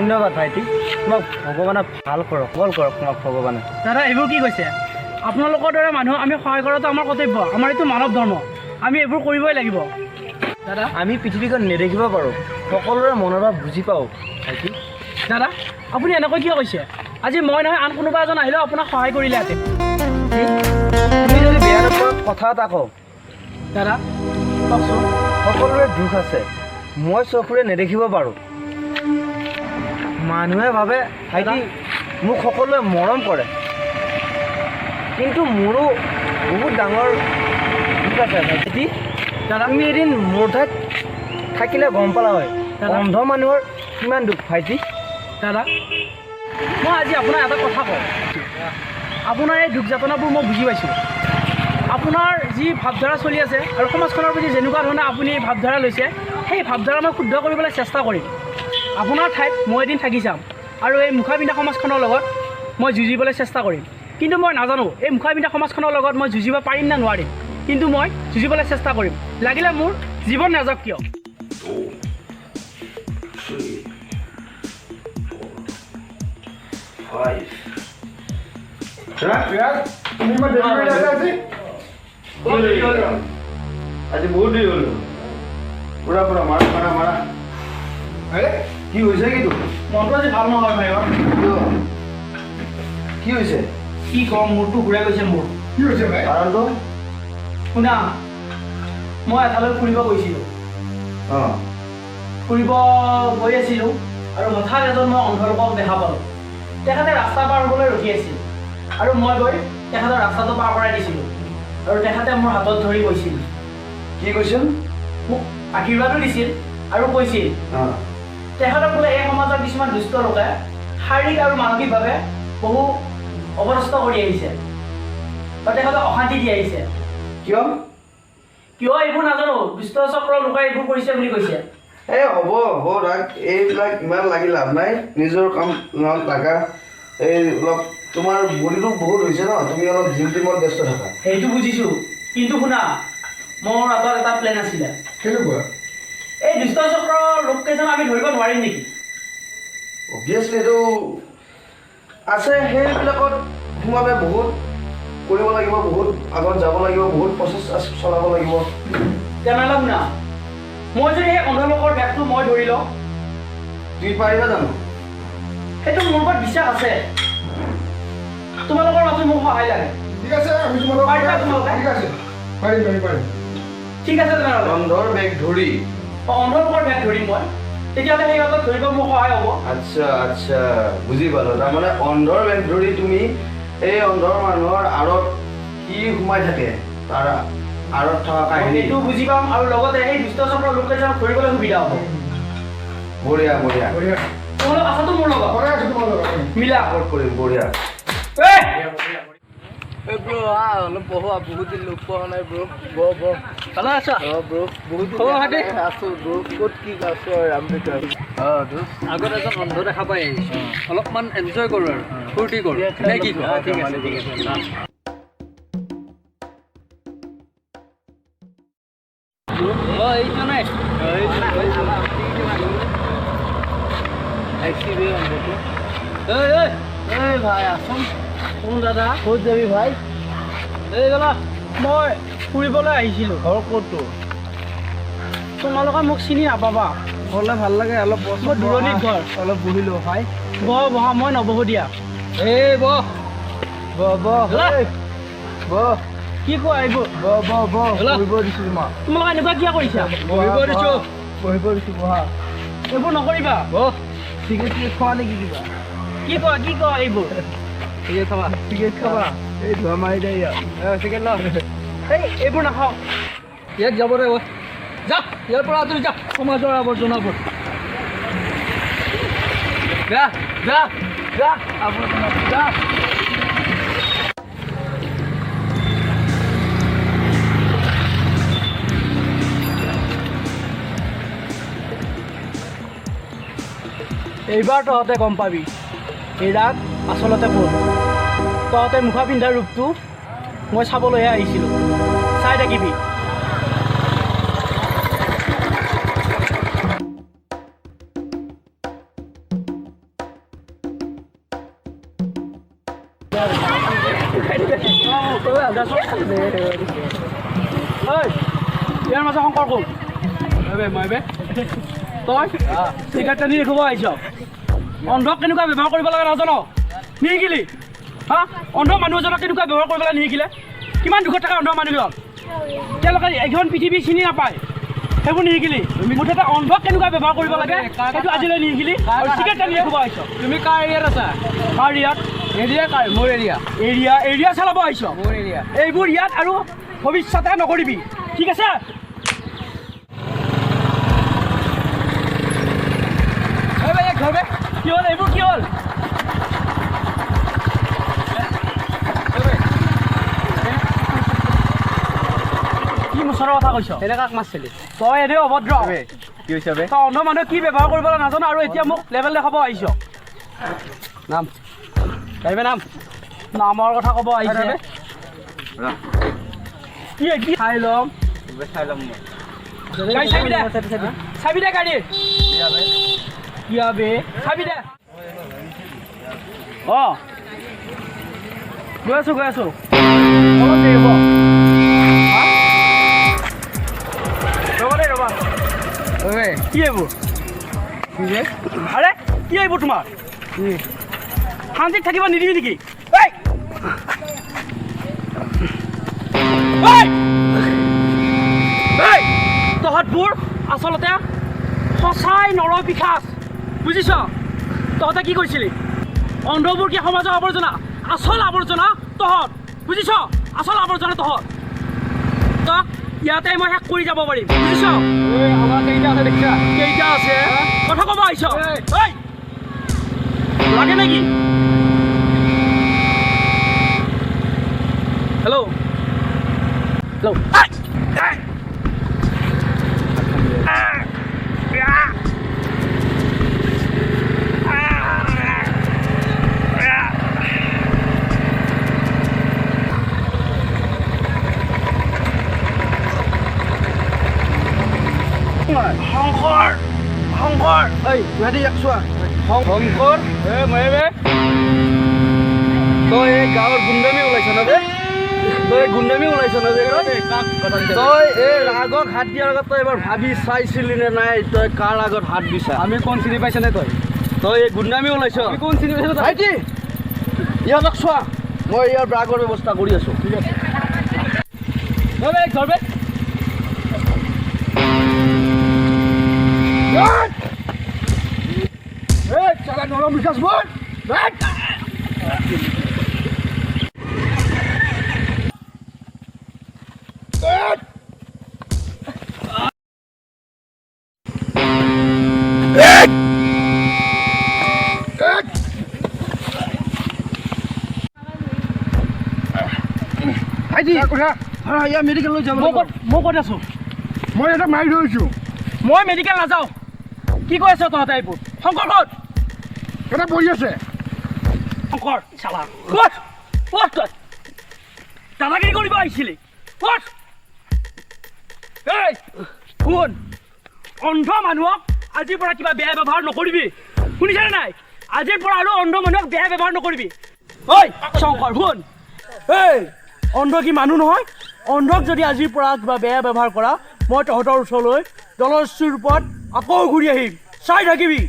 ধন্যবাদ ভাইটি, তোমাক ভগৱানে ভাল কৰক, বল কৰক তোমাক ভগৱানে। দাদা এইবোৰ কি কৈছে? আপোনালোকৰ দৰে মানুহ আমি সহায় কৰাটো আমাৰ কৰ্তব্য, আমাৰ এইটো মানৱ ধৰ্ম, আমি এইবোৰ কৰিবই লাগিব। দাদা আমি পৃথিৱীখন নেদেখিব পাৰোঁ, সকলোৰে মনৰ ভাৱ বুজি পাওঁ ভাইটি। দাদা আপুনি এনেকৈ কিয় কৈছে? আজি মই নহয় আন কোনোবা এজন আহিলেও আপোনাক সহায় কৰিলেহেঁতেন। তুমি যদি বেয়া নোপোৱা কথা এটা কওঁ। দাদা কওকচোন। সকলোৰে দুখ আছে, মই চকুৰে নেদেখিব পাৰোঁ। মানুহে ভাবে ভাইটি মোক সকলোৱে মৰম কৰে, কিন্তু মোৰো বহুত ডাঙৰ দুখ আছে ভাইটি। দাদা তুমি এদিন মোৰ ঠাইত থাকিলে গম পালা হয় অন্ধ মানুহৰ কিমান দুখ ভাইটি। দাদা মই আজি আপোনাক এটা কথা কওঁ, আপোনাৰ এই দুখ যাতনাবোৰ মই বুজি পাইছোঁ। আপোনাৰ যি ভাৱধাৰা চলি আছে আৰু সমাজখনৰ প্ৰতি যেনেকুৱা ধৰণে আপুনি ভাৱধাৰা লৈছে, সেই ভাৱধাৰা মই শুদ্ধ কৰিবলৈ চেষ্টা কৰিম। আপোনাৰ ঠাইত মই এদিন থাকি যাম আৰু এই মুখা পিন্ধা সমাজখনৰ লগত মই যুঁজিবলৈ চেষ্টা কৰিম। কিন্তু মই নাজানো এই মুখা পিন্ধা সমাজখনৰ লগত মই যুঁজিব পাৰিম নে নোৱাৰিম, কিন্তু মই যুঁজিবলৈ চেষ্টা কৰিম, লাগিলে মোৰ জীৱন নাযাওক কিয়। আজি বহুত দেৰি হ'ল, পুৰা পুৰা মাৰা মাৰা মাৰা। কি হৈছে? কিন্তু মনটো আজি ভাল নহয় ভাইৰ। কি হৈছে? কি ক'ম, মূৰটো ঘূৰাই গৈছে মোৰ। কি হৈছে ভাই? কাৰণটো শুনা, মই এঠাইলৈ ফুৰিব গৈছিলোঁ। অঁ, ফুৰিব গৈ আছিলোঁ আৰু হঠাৎ এজন মই অন্ধ লোকক দেখা পালোঁ। তেখেতে ৰাস্তা পাৰ হ'বলৈ ৰখি আছিল আৰু মই গৈ তেখেতৰ ৰাস্তাটো পাৰ কৰাই দিছিলোঁ আৰু তেখেতে মোৰ হাতত ধৰি কৈছিল। কি কৈছিল? মোক আশীৰ্বাদো দিছিল আৰু কৈছিল তেখেতক বোলে এই সমাজৰ কিছুমান দুষ্ট লোকে শাৰীৰিক আৰু মানসিকভাৱে বহু অৱনষ্ট কৰি আহিছে আৰু তেখেতক অশান্তি দি আহিছে। কিয়? কিয় এইবোৰ নাজানো, দুষ্ট চক্ৰৰ লোকে এইবোৰ কৰিছে বুলি কৈছে। এই হ'ব হ'ব ৰাগ, এইবিলাক ইমান লাগি লাভ নাই, নিজৰ কাম লাগা। এই অলপ তোমাৰ বডিটো বহুত হৈছে ন, তুমি অলপ জিম টিমত ব্যস্ত থাকা। সেইটো বুজিছোঁ, কিন্তু শুনা, মোৰ হাতত এটা প্লেন আছিলে। কেনেকুৱা? এই দুষ্ট চক্ৰৰ লোককেইজন আমি ধৰিব নোৱাৰিম নেকি? অভিয়াছলি এইটো আছে, সেইবিলাকত সোমালে বহুত কৰিব লাগিব, বহুত আগত যাব লাগিব, বহুত প্ৰচেছ চলাব লাগিব। তেনেহ'লে শুনা, মই যদি সেই অন্ধলোকৰ বেগটো মই ধৰি লওঁ, তুমি পাৰিবা জানো? সেইটো মোৰ ওপৰত বিশ্বাস আছে। তোমালোকৰ মাজত মোক সহায় লাগে। ঠিক আছে, আমি তোমালোকক পাৰিবা তোমালোকে? ঠিক আছে, পাৰিম পাৰিম পাৰিম। ঠিক আছে তেনেহ'লে। অন্ধৰ বেগ ধৰি অন্ধলোকৰ বেগ ধৰিম মই, তেতিয়াহ'লে সেই হাতত ধৰিব মোৰ সহায় হ'ব। আচ্ছা আচ্ছা, বুজি পালোঁ। তাৰমানে অন্ধৰ বেগ ধৰি তুমি এই অন্ধৰ মানুহৰ আঁৰত কি সোমাই থাকে তাৰ আঁৰত থকা কাহিনী সেইটো বুজি পাম আৰু লগতে সেই দুষ্ট চক্ৰৰ লোককেইজনক ধৰিবলৈ সুবিধা হ'ব। বঢ়িয়া বঢ়িয়া। তোমালোক আছাতো মোৰ লগত? মিলা কৰিম, বঢ়িয়া। ব্ৰ অলপ বহো, বহুত দিন লগ পোৱা নাই ব্ৰ। ভালে আছা? ব্ৰ বহুত খবৰ খাতি? আছো ব্ৰ, ক'ত কি আছো আৰু ৰামদেৱ। আগত এজন অন্ধ দেখা পাই আহিছোঁ, অলপমান এনজয় কৰোঁ আৰু ফূৰ্তি কৰোঁ, নে কি? ঠিক আছে ঠিক আছে। এইটো নাই ভাই আছোন। কোন দাদা? ক'ত যাবি ভাই? এই দাদা মই ফুৰিবলৈ আহিছিলোঁ। ঘৰ ক'তটো? তোমালোকে মোক চিনি নাপাবা, হ'লে ভাল লাগে, অলপ মই দূৰণিত ঘৰ। অলপ বহিলো ভাই। বহা মই নবহো দিয়া। এই বহ বহ বহ, কি কোৱা এইবোৰ? বহিব দিছো তোমাক। তোমালোকে এনেকুৱা কিয় কৰিছা? বহিব দিছো বহা। এইবোৰ নকৰিবা। বহ, চিগাৰেট খোৱা নেকি কিবা? কি কোৱা এইবোৰ? চিগাৰেট খাবা? চিগাৰেট খাবা? এই ধোৱা মাৰি দে ইয়াত। চিগাৰেট ল। এইবোৰ নাখাওঁ। ইয়াত যাব দে, যা ইয়াৰ পৰা আঁতৰি যা, সমাজৰ আৱৰ্জনাবোৰ। যা যা যা আৱৰ্জনা যা। এইবাৰ তহঁতে গম পাবি এই ৰাগ আচলতে কোন। তহঁতে মুখা পিন্ধাৰ ৰূপটো মই চাবলৈহে আহিছিলোঁ, চাই থাকিবি। ইয়াৰ মাজত শংকৰ কোন মই তই চিগাৰেট টানি দেখুৱাব আহিছ অন্ধক কেনেকুৱা ব্যৱহাৰ কৰিব লাগে নাজান নিশিকিলি হা অন্ধ মানুহ এজনক কেনেকুৱা ব্যৱহাৰ কৰিব লাগে নিশিকিলে কিমান দুখত থকা অন্ধ মানুহবিলাক তেওঁলোকে এখন পৃথিৱী চিনি নাপায় সেইবোৰ নিশিকিলি মুঠতে অন্ধক কেনেকুৱা ব্যৱহাৰ কৰিব লাগে সেইটো আজিলৈ নিশিকিলি আৰু চিগাৰেট টানি দেখুৱাব আহিছ তুমি কাৰ এৰিয়াত আছা কাৰ ইয়াত এৰিয়া কাৰ মোৰ এৰিয়া চালাব আহিছ মোৰ এৰিয়া এইবোৰ ইয়াত আৰু ভৱিষ্যতে নকৰিবি ঠিক আছে কি হ'ল এইবোৰ কি হ'ল কি মুচৰৰ কথা কৈছ এনেকাক মাৰছিলি তই এনেই অভদ্ৰ কি হৈছে বে তই অন্ধ মানুহে কি ব্যৱহাৰ কৰিবলৈ নাজানো আৰু এতিয়া মোক লেভেল দেখাব আহিছ নাম পাৰিবে নাম নামৰ কথা ক'ব আহিছে কি চাই ল'ম চাই ল'ম গাড়ী চাবি দে গাড়ী কিয়া বে চাবি দে অঁ গৈ আছোঁ অলপ দেৰি হ'ব ৰ'বা কি এইবোৰ আৰে কি এইবোৰ তোমাৰ শান্তিত থাকিব নিদিবি নেকি তহঁতবোৰ আচলতে সঁচাই নৰপিশাচ বুজিছ তহঁতে কি কৈছিলি অন্ধবোৰ কি সমাজৰ আৱৰ্জনা আচল আৱৰ্জনা তহঁত বুজিছ আচল আৱৰ্জনা তহঁত তক ইয়াতে মই শেষ কৰি যাব পাৰিম বুজিছ আমাৰ কেইটা আছে দেখিছা কেইটা আছে কথা ক'ব আহিছ লাগে নেকি হেল্ল' শংকৰ এই গুৱাহাটী ইয়াক চোৱা শংকৰ মই তই এই গাঁৱৰ গুণ্ডামি ওলাইছ না বে তই এই আগত হাত দিয়াৰ আগত তই এবাৰ ভাবি চাইছিলি নে নাই তই কাৰ আগত হাত দিছা আমি কোন চিনি পাইছা নে তই এই গুণ্ডামি ওলাইছ আমি কোন চিনি পাইছা ভাইটি ইয়াক চোৱা মই ইয়াৰ ব্ৰাগৰ ব্যৱস্থা কৰি আছোঁ ঠিক আছে ঘৰবে চালা নৰম বিকাশ বোৰ মেডিকেললৈ যাব মই ক'ত আছোঁ মই এটা মাৰি ধৰিছোঁ মই মেডিকেল নাযাওঁ কি কৈ আছ তহঁতে এইবোৰ শংকৰ ক'ত এটা বহি আছে শংকৰ চালা ক'ত তই দাদাগিৰি কৰিব আহিছিলি ক'ত এই শুন অন্ধ মানুহক আজিৰ পৰা কিবা বেয়া ব্যৱহাৰ নকৰিবি শুনিছানে নাই আজিৰ পৰা আৰু অন্ধ মানুহক বেয়া ব্যৱহাৰ নকৰিবি ঐ শংকৰ শুন এই অন্ধ কি মানুহ নহয় অন্ধক যদি আজিৰ পৰা কিবা বেয়া ব্যৱহাৰ কৰা মই তহঁতৰ ওচৰলৈ জলস্বীৰ ওপৰত আকৌ ঘূৰি আহিম চাই থাকিবি